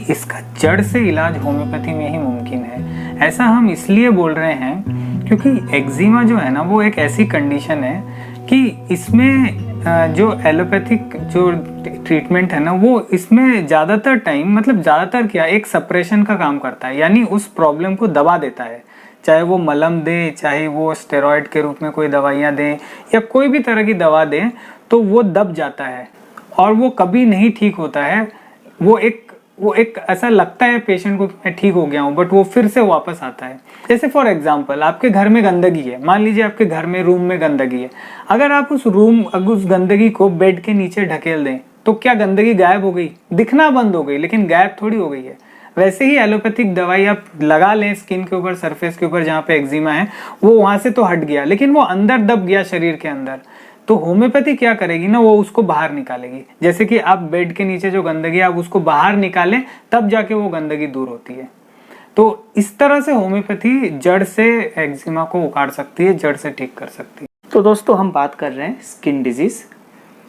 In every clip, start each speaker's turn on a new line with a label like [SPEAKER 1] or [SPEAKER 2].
[SPEAKER 1] इसका जड़ से इलाज होम्योपैथी में ही मुमकिन है। ऐसा हम इसलिए बोल रहे हैं क्योंकि एक्जिमा जो है ना वो एक ऐसी कंडीशन है कि इसमें जो एलोपैथिक जो ट्रीटमेंट है ना वो इसमें ज़्यादातर टाइम मतलब ज़्यादातर क्या एक सप्रेशन का काम करता है, यानी उस प्रॉब्लम को दबा देता है। चाहे वो मलम दे, चाहे वो स्टेरॉइड के रूप में कोई दवाइयाँ दें या कोई भी तरह की दवा दें, तो वो दब जाता है और वो कभी नहीं ठीक होता है। वो एक ऐसा लगता है पेशेंट को मैं ठीक हो गया हूँ, बट वो फिर से वापस आता है। जैसे फॉर एग्जांपल आपके घर में गंदगी है, मान लीजिए आपके घर में रूम में गंदगी है। अगर आप उस गंदगी को बेड के नीचे ढकेल दें तो क्या गंदगी गायब हो गई? दिखना बंद हो गई, लेकिन गायब थोड़ी हो गई है। वैसे ही एलोपैथिक दवाई आप लगा लें स्किन के ऊपर, सरफेस के ऊपर जहाँ पे एक्जिमा है, वो वहां से तो हट गया, लेकिन वो अंदर दब गया शरीर के अंदर। तो होम्योपैथी क्या करेगी ना, वो उसको बाहर निकालेगी। जैसे कि आप बेड के नीचे जो गंदगी है आप उसको बाहर निकालें, तब जाके वो गंदगी दूर होती है। तो इस तरह से होम्योपैथी जड़ से एक्जिमा को उखाड़ सकती है, जड़ से ठीक कर सकती है।
[SPEAKER 2] तो दोस्तों हम बात कर रहे हैं स्किन डिजीज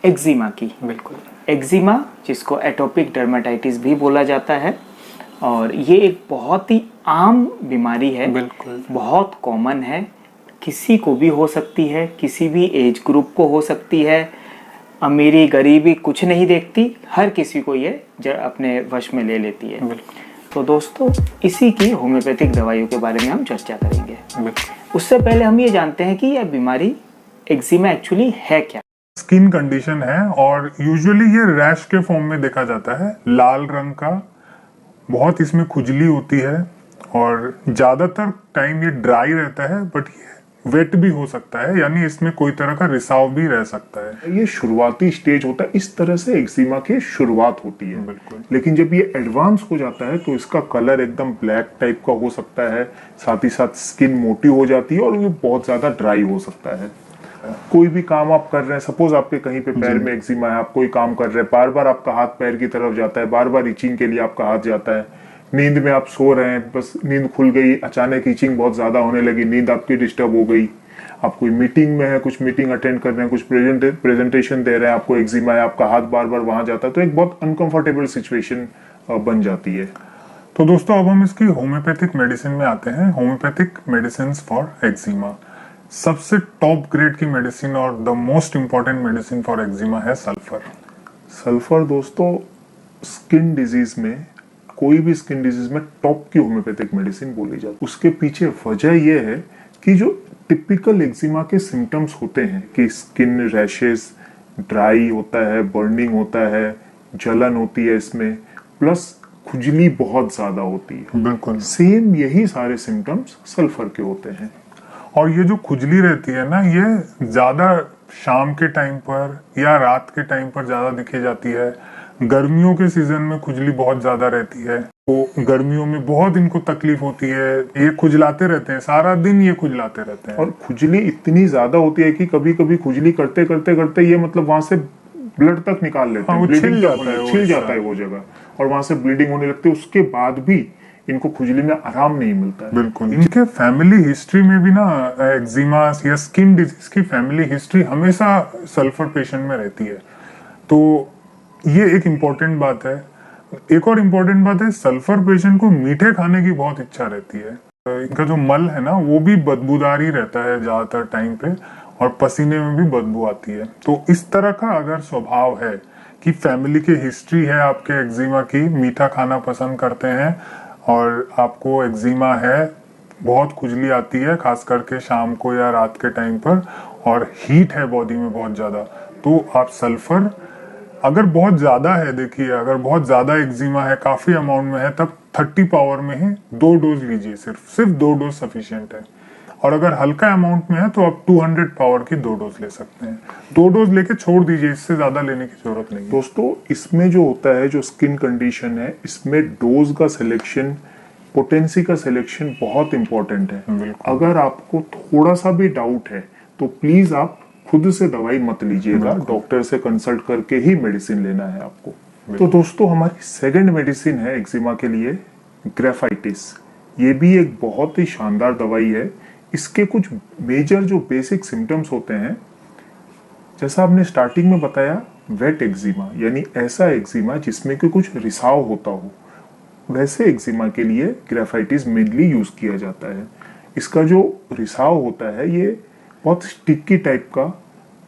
[SPEAKER 2] एक्जिमा की।
[SPEAKER 1] बिल्कुल।
[SPEAKER 2] एक्जिमा जिसको एटोपिक डर्मेटाइटिस भी बोला जाता है, और ये एक बहुत ही आम बीमारी है।
[SPEAKER 1] बिल्कुल।
[SPEAKER 2] बहुत कॉमन है, किसी को भी हो सकती है, किसी भी एज ग्रुप को हो सकती है। अमीरी गरीबी कुछ नहीं देखती, हर किसी को ये अपने वश में ले लेती है।
[SPEAKER 1] बिल्कुल।
[SPEAKER 2] तो दोस्तों इसी की होम्योपैथिक दवाइयों के बारे में हम चर्चा करेंगे।
[SPEAKER 1] बिल्कुल।
[SPEAKER 2] उससे पहले हम ये जानते हैं कि यह बीमारी एक्जिमा एक्चुअली है क्या।
[SPEAKER 3] स्किन कंडीशन है और यूजुअली ये रैश के फॉर्म में देखा जाता है, लाल रंग का। बहुत इसमें खुजली होती है और ज्यादातर टाइम ये ड्राई रहता है, बट ये वेट भी हो सकता है, यानी इसमें कोई तरह का रिसाव भी रह सकता है।
[SPEAKER 4] ये शुरुआती स्टेज होता है, इस तरह से एक्जिमा की शुरुआत होती है।
[SPEAKER 3] बिल्कुल।
[SPEAKER 4] लेकिन जब ये एडवांस हो जाता है तो इसका कलर एकदम ब्लैक टाइप का हो सकता है, साथ ही साथ स्किन मोटी हो जाती है और ये बहुत ज्यादा ड्राई हो सकता है। कोई भी काम आप कर रहे हैं, सपोज आपके कहीं पे पैर में एक्जिमा है, आप कोई काम कर रहे हैं, बार बार आपका हाथ पैर की तरफ जाता है, बार बार इचिंग के लिए आपका हाथ जाता है। नींद में आप सो रहे हैं, बस नींद खुल गई, अचानक इचिंग बहुत ज्यादा होने लगी, नींद आपकी डिस्टर्ब हो गई। आप कोई मीटिंग में है, कुछ मीटिंग अटेंड कर रहे हैं, कुछ प्रेजेंटेशन दे रहे हैं, आपको एक्जिमा है, आपका हाथ बार बार वहां जाता है, तो एक बहुत अनकंफर्टेबल सिचुएशन बन जाती है।
[SPEAKER 3] तो दोस्तों अब हम इसकी होम्योपैथिक मेडिसिन में आते हैं। होम्योपैथिक मेडिसिन फॉर एक्जिमा, सबसे टॉप ग्रेड की मेडिसिन और the most important medicine for eczema है सल्फर।
[SPEAKER 4] सल्फर दोस्तों स्किन डिजीज में, कोई भी स्किन डिजीज में टॉप की होम्योपैथिक मेडिसिन बोली जाती है। उसके पीछे वजह यह है कि जो टिपिकल एक्जिमा के सिम्टम्स होते हैं कि स्किन रैशेस, ड्राई होता है, बर्निंग होता है, जलन होती है इसमें, प्लस खुजली बहुत ज्यादा होती है।
[SPEAKER 3] बिल्कुल
[SPEAKER 4] सेम यही सारे सिम्टम्स सल्फर के होते हैं।
[SPEAKER 3] और ये जो खुजली रहती है ना, ये ज्यादा शाम के टाइम पर या रात के टाइम पर ज्यादा दिखी जाती है। गर्मियों के सीजन में खुजली बहुत ज्यादा रहती है, तो गर्मियों में बहुत इनको तकलीफ होती है, ये खुजलाते रहते हैं, सारा दिन ये खुजलाते रहते हैं।
[SPEAKER 4] और खुजली इतनी ज्यादा होती है कि कभी कभी खुजली करते करते करते ये मतलब वहां से ब्लड तक निकाल लेते हैं,
[SPEAKER 3] छिल जाता है
[SPEAKER 4] वो जगह, और वहां से ब्लीडिंग होने लगती है। उसके बाद भी इनको खुजली में आराम नहीं मिलता है।
[SPEAKER 3] बिल्कुल। इनके फैमिली हिस्ट्री में भी ना एक्जिमा या स्किन डिजीज की फैमिली हिस्ट्री हमेशा सल्फर पेशेंट में रहती है, तो ये एक इम्पोर्टेंट बात है। एक और इम्पोर्टेंट बात है, सल्फर पेशेंट को मीठे खाने की बहुत इच्छा रहती है। इनका जो मल है ना वो भी बदबूदार ही रहता है ज्यादातर टाइम पे, और पसीने में भी बदबू आती है। तो इस तरह का अगर स्वभाव है कि फैमिली की हिस्ट्री है आपके एक्जिमा की, मीठा खाना पसंद करते हैं और आपको एक्जिमा है, बहुत खुजली आती है खास करके शाम को या रात के टाइम पर, और हीट है बॉडी में बहुत ज्यादा, तो आप सल्फर अगर बहुत ज्यादा है, देखिए अगर बहुत ज्यादा एक्जिमा है, काफी अमाउंट में है, तब 30 पावर में ही 2 डोज लीजिए। सिर्फ 2 डोज सफिशिएंट है। और अगर हल्का अमाउंट में है तो आप 200 पावर की 2 डोज ले सकते हैं। 2 डोज लेके छोड़ दीजिए, इससे ज्यादा लेने की जरूरत नहीं है।
[SPEAKER 4] दोस्तों इसमें जो होता है, जो स्किन कंडीशन है, इसमें डोज का सिलेक्शन, पोटेंसी का सिलेक्शन बहुत इंपॉर्टेंट है। अगर आपको थोड़ा सा भी डाउट है तो प्लीज आप खुद से दवाई मत लीजिएगा, डॉक्टर से कंसल्ट करके ही मेडिसिन लेना है आपको। तो दोस्तों हमारी सेकंड मेडिसिन है एक्जिमा के लिए ग्रेफाइटिस। ये भी एक बहुत ही शानदार दवाई है। इसके कुछ मेजर जो बेसिक सिम्टम्स होते हैं, जैसा आपने स्टार्टिंग में बताया, वेट एक्जिमा, यानी ऐसा एक्जिमा जिसमें कि कुछ रिसाव होता हो, वैसे एक्जिमा के लिए ग्रेफाइटिस मेनली यूज किया जाता है। इसका जो रिसाव होता है ये बहुत स्टिकी टाइप का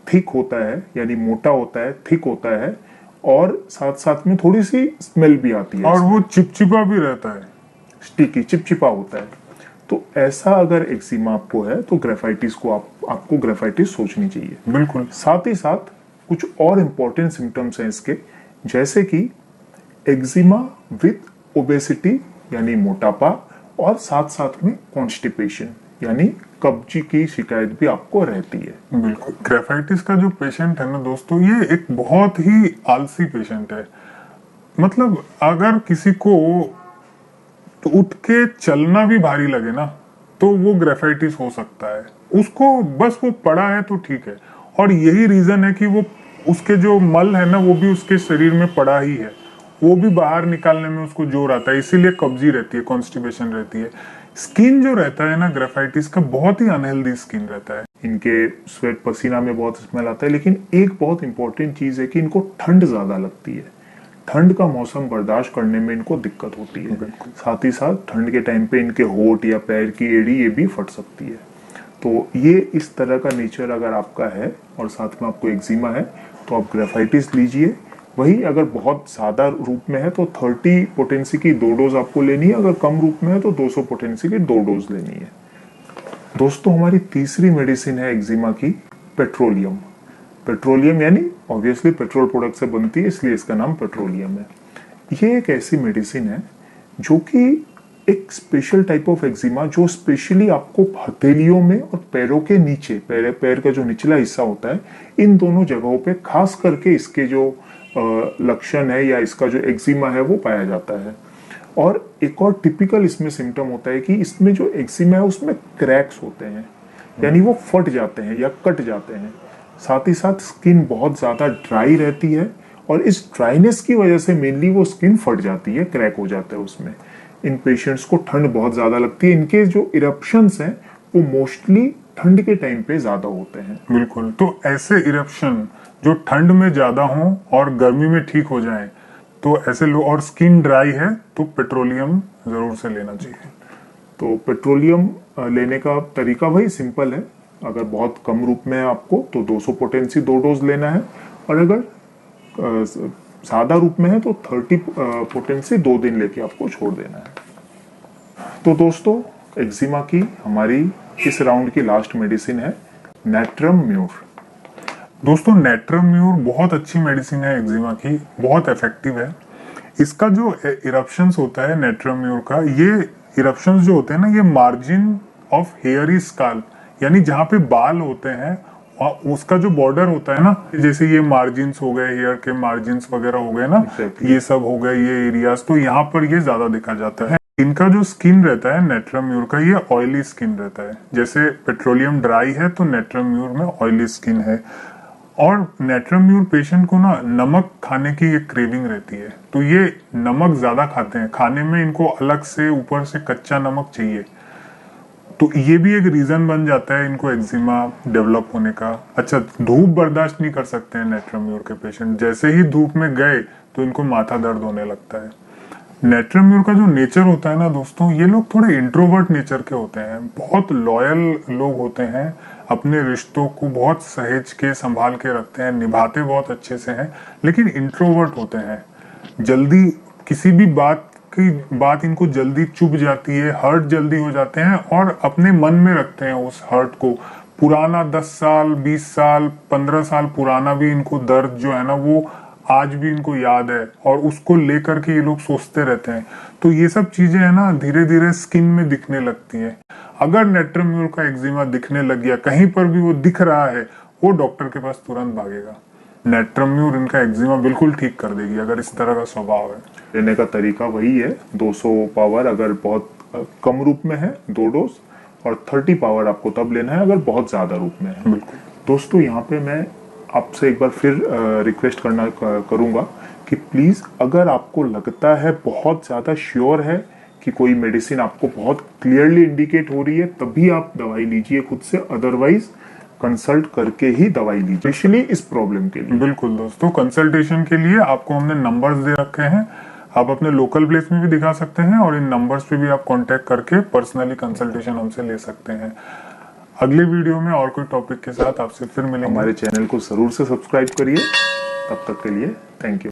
[SPEAKER 4] थिक होता है, यानी मोटा होता है, थिक होता है, और साथ साथ में थोड़ी सी स्मेल भी आती है
[SPEAKER 3] और वो चिपचिपा भी रहता है,
[SPEAKER 4] स्टिकी चिपचिपा होता है। तो ऐसा अगर एक्जिमा आपको है तो ग्रेफाइटिस को आपको ग्रेफाइटिस सोचनी चाहिए।
[SPEAKER 3] बिल्कुल।
[SPEAKER 4] साथ ही साथ कुछ और इम्पोर्टेंट सिम्टम्स हैं इसके, जैसे कि एक्जिमा विथ ओबेसिटी यानी मोटापा, और साथ साथ में कॉन्स्टिपेशन यानी कब्जी की शिकायत भी आपको रहती है।
[SPEAKER 3] बिल्कुल। ग्रेफाइटिस का जो पेशेंट है ना दोस्तों, ये एक बहुत ही आलसी पेशेंट है। मतलब अगर किसी को तो उठ के चलना भी भारी लगे ना, तो वो ग्रेफाइटिस हो सकता है। उसको बस वो पड़ा है तो ठीक है, और यही रीजन है कि वो उसके जो मल है ना वो भी उसके शरीर में पड़ा ही है, वो भी बाहर निकालने में उसको जोर आता है, इसीलिए कब्जी रहती है, कॉन्स्टिपेशन रहती है। स्किन जो रहता है ना ग्रेफाइटिस का, बहुत ही अनहेल्दी स्किन रहता है।
[SPEAKER 4] इनके स्वेट पसीना में बहुत स्मेल आता है, लेकिन एक बहुत इंपॉर्टेंट चीज है कि इनको ठंड ज्यादा लगती है। ठंड का मौसम बर्दाश्त करने में इनको दिक्कत होती है। साथ ही साथ ठंड के टाइम पे इनके होंठ या पैर की एड़ी ये भी फट सकती है। तो ये इस तरह का नेचर अगर आपका है और साथ में आपको एक्जिमा है तो आप ग्रेफाइटिस लीजिए। वही अगर बहुत ज़्यादा रूप में है तो 30 पोटेंसी की 2 डोज आपको लेनी है, अगर कम रूप में है तो 200 पोटेंसी की 2 डोज लेनी है। दोस्तों, हमारी तीसरी मेडिसिन है एक्जिमा की, पेट्रोलियम। पेट्रोलियम यानी ऑब्वियसली पेट्रोल प्रोडक्ट से बनती है, इसलिए इसका नाम पेट्रोलियम है। ये एक ऐसी मेडिसिन है जो कि एक स्पेशल टाइप ऑफ एक्जिमा, जो स्पेशली आपको हथेलियों में और पैरों के नीचे, पैर का जो निचला हिस्सा होता है, इन दोनों जगहों पे खास करके इसके जो लक्षण है या इसका जो एक्जिमा है वो पाया जाता है। और एक और टिपिकल इसमें सिम्टम होता है कि इसमें जो एक्जिमा है उसमें क्रैक्स होते हैं, यानी वो फट जाते हैं या कट जाते हैं। साथ ही साथ स्किन बहुत ज़्यादा ड्राई रहती है, और इस ड्राइनेस की वजह से मेनली वो स्किन फट जाती है, क्रैक हो जाता है उसमें। इन पेशेंट्स को ठंड बहुत ज़्यादा लगती है। इनके जो इरप्शंस हैं वो मोस्टली ठंड के टाइम पे ज़्यादा होते हैं।
[SPEAKER 3] बिल्कुल। तो ऐसे इरप्शन जो ठंड में ज़्यादा हों और गर्मी में ठीक हो जाएं, तो ऐसे लोग, और स्किन ड्राई है तो पेट्रोलियम ज़रूर से लेना चाहिए।
[SPEAKER 4] तो पेट्रोलियम लेने का तरीका वही सिंपल है। अगर बहुत कम रूप में है आपको तो 200 पोटेंसी 2 डोज लेना है, और अगर ज़्यादा रूप में है तो 30 पोटेंसी 2 दिन लेके आपको छोड़ देना है। तो दोस्तों, एक्जिमा की हमारी इस राउंड की लास्ट मेडिसिन है नेट्रम म्यूर।
[SPEAKER 3] दोस्तों, नेट्रम म्यूर बहुत अच्छी मेडिसिन है एक्जिमा की, बहुत इफेक्टिव है। इसका जो इरप्शंस होता है नेट्रम म्यूर का, ये इरप्शंस जो होते हैं ना, ये मार्जिन ऑफ हेयरी स्काल, यानी जहाँ पे बाल होते हैं उसका जो बॉर्डर होता है ना, जैसे ये मार्जिन्स हो गए, हेयर के मार्जिन्स वगैरह हो गए ना, ये सब हो गए ये एरियाज, तो यहाँ पर ये ज्यादा देखा जाता है। इनका जो स्किन रहता है नेट्रम म्यूर का, ये ऑयली स्किन रहता है। जैसे पेट्रोलियम ड्राई है तो नेट्रम म्यूर में ऑयली स्किन है। और नेट्रम म्यूर पेशेंट को ना नमक खाने की एक क्रेविंग रहती है, तो ये नमक ज्यादा खाते हैं, खाने में इनको अलग से ऊपर से कच्चा नमक चाहिए, तो ये भी एक रीजन बन जाता है इनको एक्जिमा डेवलप होने का। अच्छा, धूप बर्दाश्त नहीं कर सकते हैं नेट्रम म्यूर के पेशेंट, जैसे ही धूप में गए तो इनको माथा दर्द होने लगता है। नेट्रम म्यूर का जो नेचर होता है ना दोस्तों, ये लोग थोड़े इंट्रोवर्ट नेचर के होते हैं, बहुत लॉयल लोग होते हैं, अपने रिश्तों को बहुत सहेज के संभाल के रखते हैं, निभाते बहुत अच्छे से हैं, लेकिन इंट्रोवर्ट होते हैं। जल्दी किसी भी बात इनको जल्दी चुभ जाती है, हर्ट जल्दी हो जाते हैं, और अपने मन में रखते हैं उस हर्ट को। पुराना 10 साल 20 साल 15 साल पुराना भी इनको दर्द जो है ना वो आज भी इनको याद है, और उसको लेकर के ये लोग सोचते रहते हैं। तो ये सब चीजें है ना धीरे धीरे स्किन में दिखने लगती हैं। अगर नेट्रम म्यूर का एक्जिमा दिखने लग गया, कहीं पर भी वो दिख रहा है, वो डॉक्टर के पास तुरंत भागेगा। नेट्रम म्यूर इनका एक्जिमा बिल्कुल ठीक कर देगी अगर इस तरह का स्वभाव है।
[SPEAKER 4] लेने का तरीका वही है, 200 पावर अगर बहुत कम रूप में है 2 डोज, और 30 पावर आपको तब लेना है अगर बहुत ज्यादा रूप में है।
[SPEAKER 3] बिल्कुल।
[SPEAKER 4] दोस्तों, यहाँ पे मैं आपसे एक बार फिर रिक्वेस्ट करूंगा कि प्लीज, अगर आपको लगता है बहुत ज्यादा श्योर है कि कोई मेडिसिन आपको बहुत क्लियरली इंडिकेट हो रही है, तभी आप दवाई लीजिए खुद से, अदरवाइज कंसल्ट करके ही दवाई लीजिए, स्पेशली इस प्रॉब्लम के लिए।
[SPEAKER 3] बिल्कुल दोस्तों, कंसल्टेशन के लिए आपको हमने नंबर्स दे रखे हैं, आप अपने लोकल प्लेस में भी दिखा सकते हैं और इन नंबर्स पे भी आप कांटेक्ट करके पर्सनली कंसल्टेशन हमसे ले सकते हैं। अगले वीडियो में और कोई टॉपिक के साथ आपसे फिर मिलेंगे।
[SPEAKER 4] हमारे चैनल को जरूर से सब्सक्राइब करिए। तब तक के लिए थैंक यू।